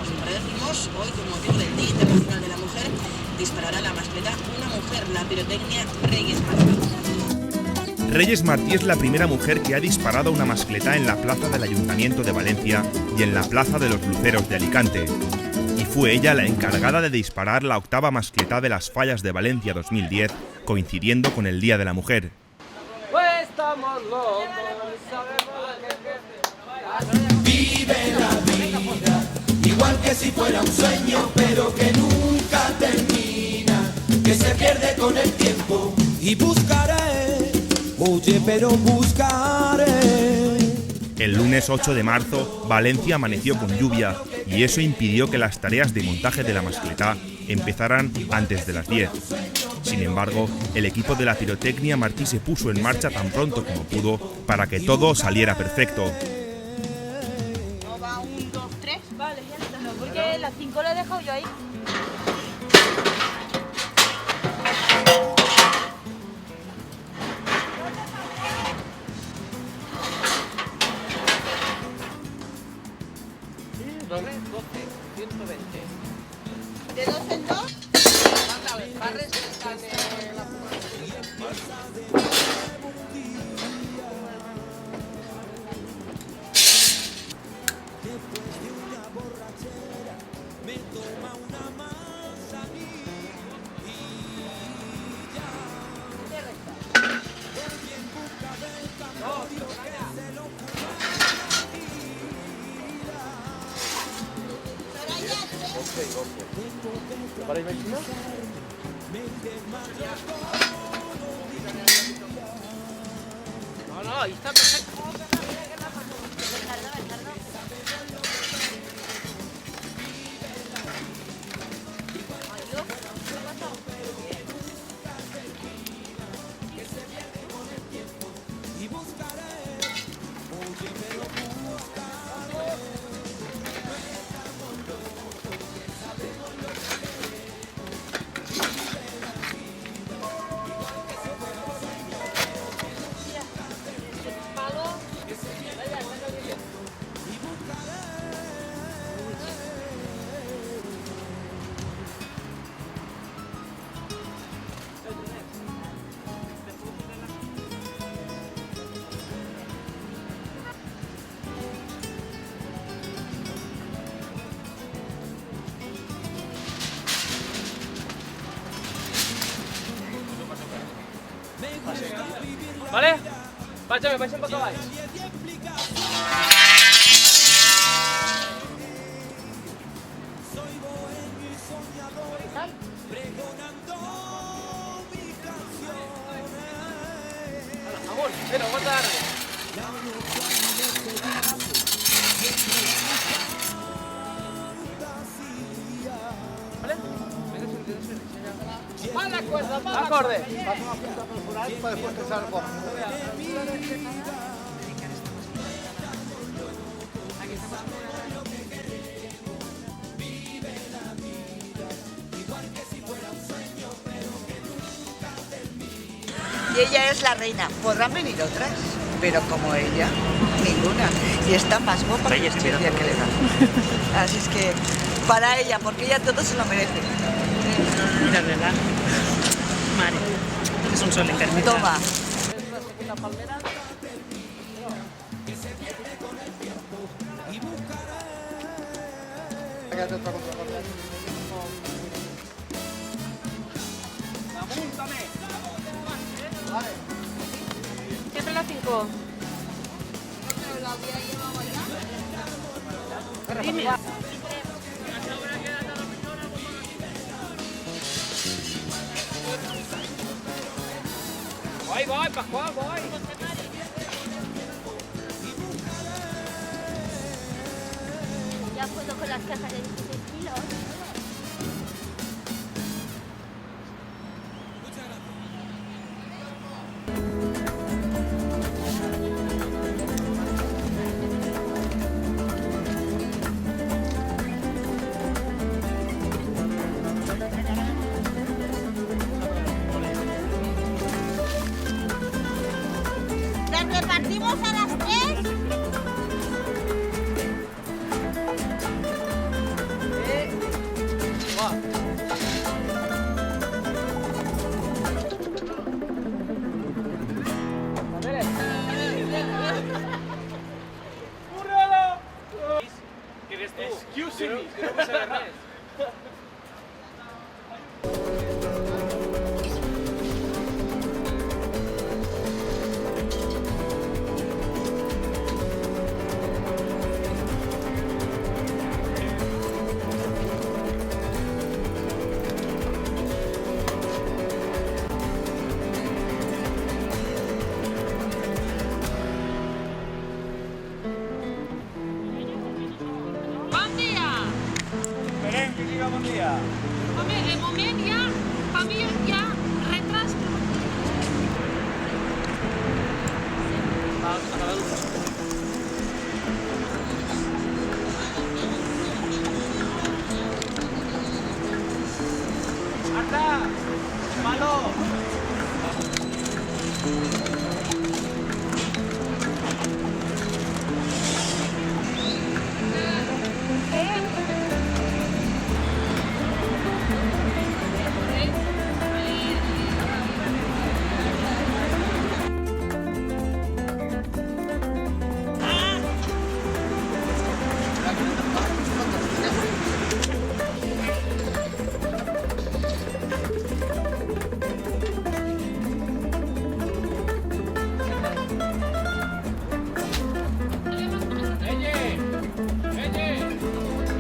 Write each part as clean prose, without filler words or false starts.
Los Paraderrimos, hoy con motivo del Día Internacional de la Mujer, disparará la mascleta una mujer, la pirotecnia Reyes Martí. Reyes Martí es la primera mujer que ha disparado una mascleta en la plaza del Ayuntamiento de Valencia y en la plaza de los Luceros de Alicante. Y fue ella la encargada de disparar la octava mascleta de las Fallas de Valencia 2010, coincidiendo con el Día de la Mujer. Pues estamos locos, Vive la vida, igual que si fuera un sueño, pero que nunca termina, que se pierde con el tiempo. Y buscaré, oye, pero buscaré. El lunes 8 de marzo, Valencia amaneció con lluvia y eso impidió que las tareas de montaje de la mascleta empezaran antes de las 10. Sin embargo, el equipo de la pirotecnia Martí se puso en marcha tan pronto como pudo para que todo saliera perfecto. ¿No va 1, 2, 3? Vale, ya está. No, porque las 5 las he dejado yo ahí. doble, 12, 120. ¿De 2 en 2? Barres que están en la ¿Para imaginar? No, ahí está perfecto. Vale? Baixa'm un poc avall. Amunt, mira, aguanta darrere. Vale? ¡Va la cuerda, va la cuerda! Pasa una punta perforal para después tensar el box. Y ella es la reina. Podrán venir otras, pero como ella, ninguna. Y está más guapa que Justicia que legal. Así es que, para ella, porque ella todo se lo merece. De verdad. Mare, es un sol intermitente. Toma. Siempre las 5. Dime. Voy, Pascual, voy. Ya puedo con las cajas de 16 kilos. ¿Las repartimos a las 3? Lluís, que no vull saber res. Bon dia! Esperem que diga bon dia. Home, de moment ja, per mi hi ha retras. Marta! Malo!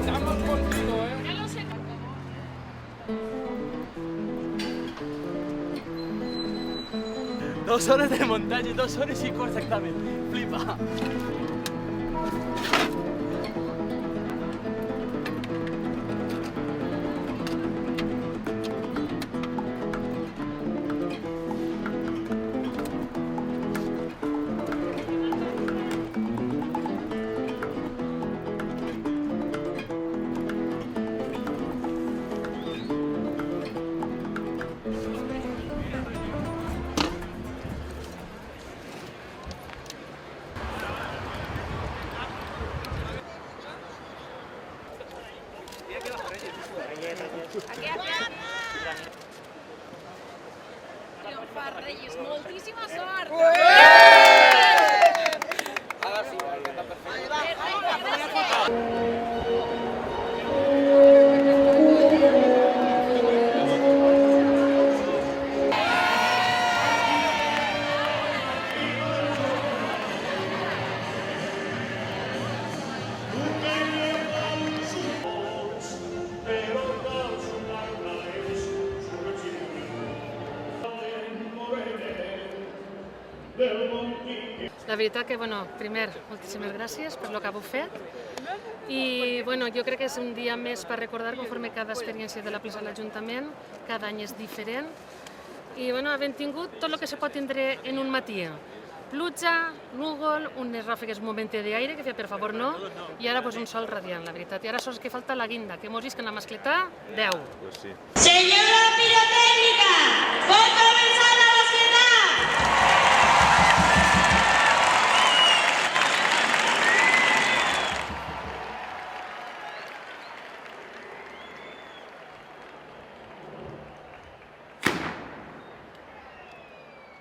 Estamos contigo, ¿eh? Ya lo sé. Dos hores de montaña, 2 hores i quart d'examen. Flipa. Triomfar, Reyes, moltíssima sort! Ara sí, canta perfecte. La veritat que, bueno, primer, moltíssimes gràcies per el que heu fet i bueno, jo crec que és un dia més per recordar conforme cada experiència de la plaça de l'Ajuntament, cada any és diferent i bueno, havent tingut tot el que se pot tindre en un matí. Pluja, núvol, unes ràfegues, un moment d'aire, que feia per favor no, i ara pues, un sol radiant, la veritat. I ara sols que falta la guinda, que mos isquen la mascletà, 10. Pues sí. Senyora pirotècnica, pot començar la mascletà!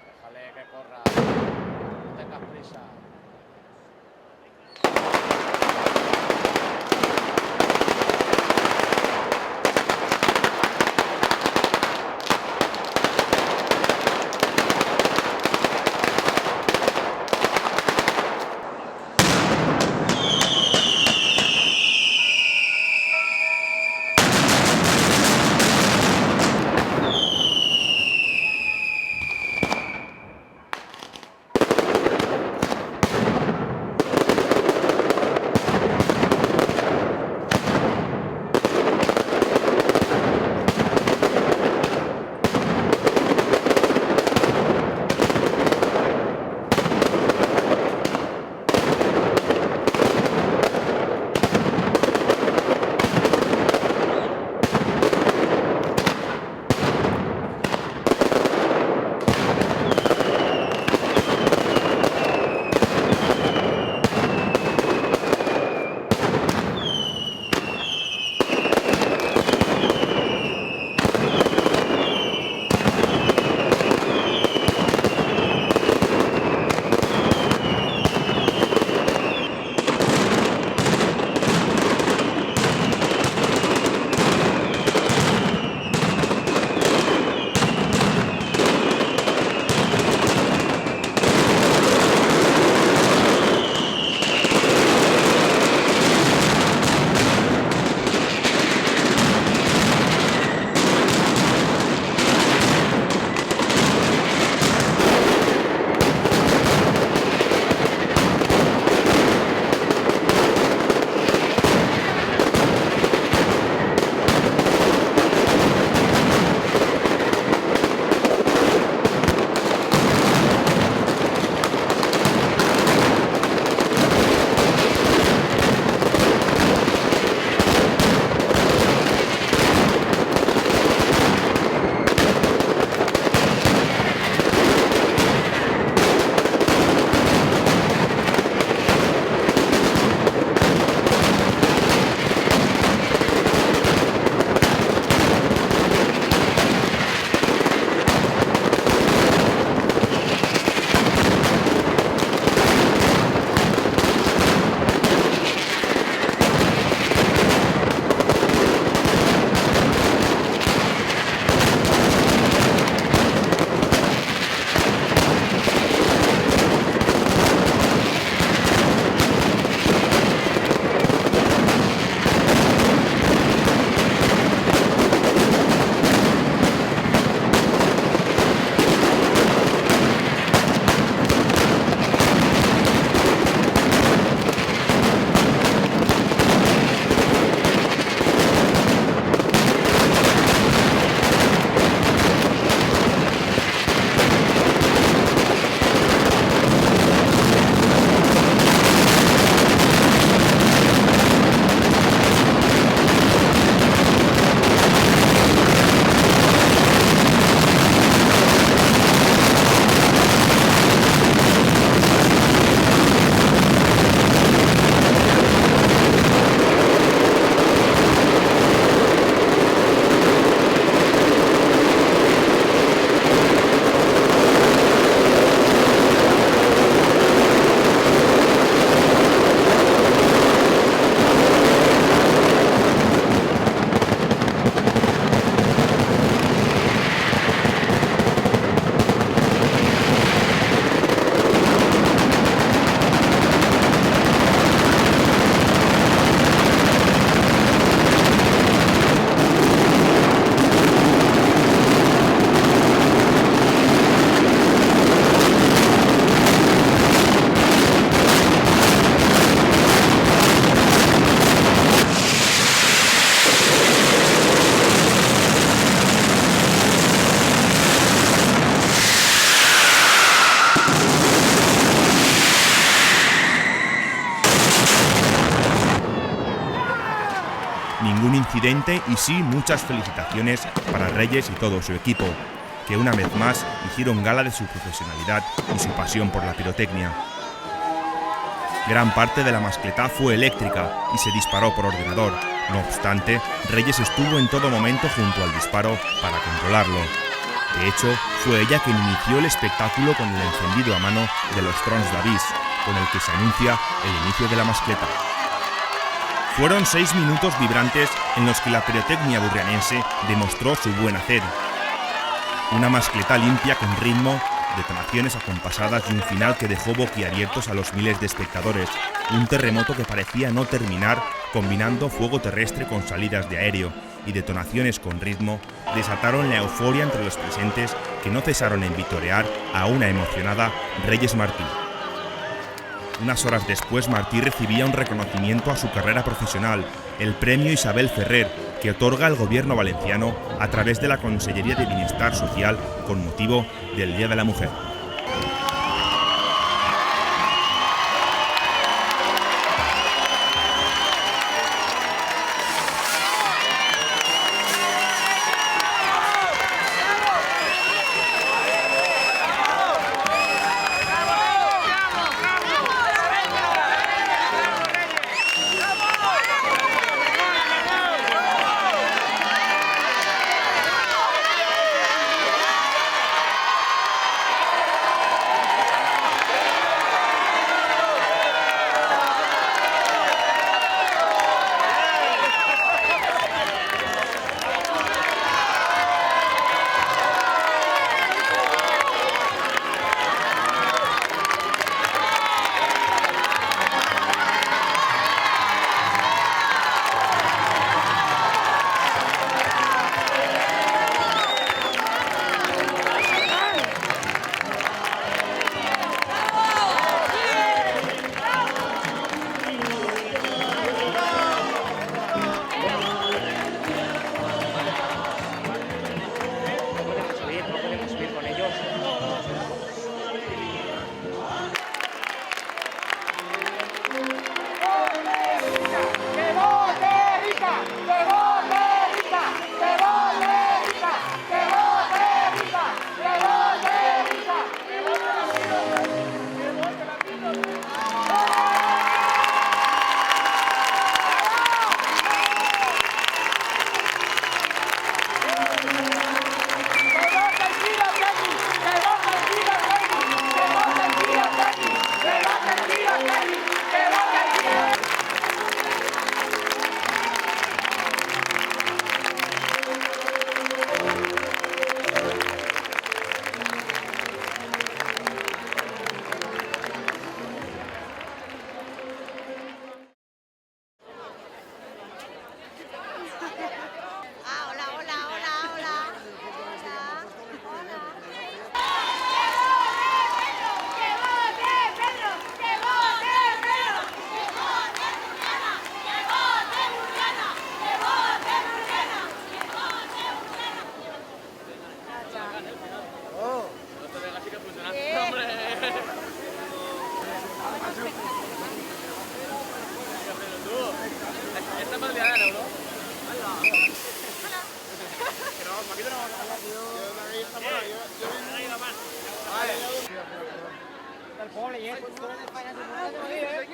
Déjale que corra. No tengas prisa. incidente y sí muchas felicitaciones para Reyes y todo su equipo, que una vez más hicieron gala de su profesionalidad y su pasión por la pirotecnia. Gran parte de la mascletá fue eléctrica y se disparó por ordenador. No obstante, Reyes estuvo en todo momento junto al disparo para controlarlo. De hecho, fue ella quien inició el espectáculo con el encendido a mano de los trons d'avís, con el que se anuncia el inicio de la mascletá. Fueron 6 minutos vibrantes en los que la pirotecnia burrianense demostró su buen hacer. Una mascletá limpia con ritmo, detonaciones acompasadas y un final que dejó boquiabiertos a los miles de espectadores. Un terremoto que parecía no terminar, combinando fuego terrestre con salidas de aéreo y detonaciones con ritmo, desataron la euforia entre los presentes, que no cesaron en vitorear a una emocionada Reyes Martí. Unas horas después, Martí recibía un reconocimiento a su carrera profesional, el premio Isabel Ferrer, que otorga el gobierno valenciano a través de la Consellería de Bienestar Social con motivo del Día de la Mujer.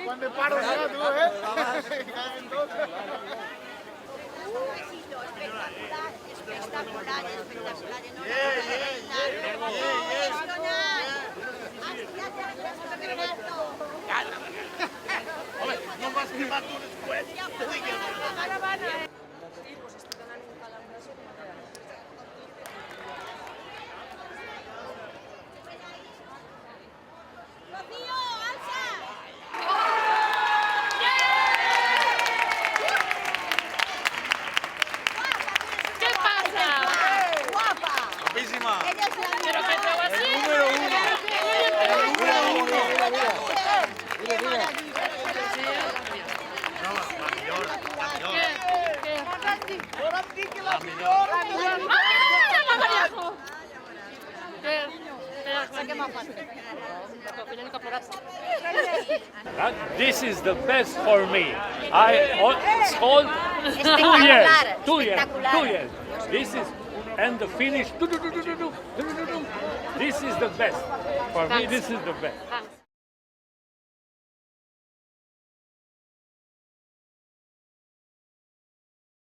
Cuando paro ya, tú, ¿eh? Espectacular. Hombre, no vas a firmar tú después. This is the best for me. I hold Espectacular. 2 years. Espectacular. 2 years. This is, and the finish. This is the best. For me, Thanks. this is the best. Thanks.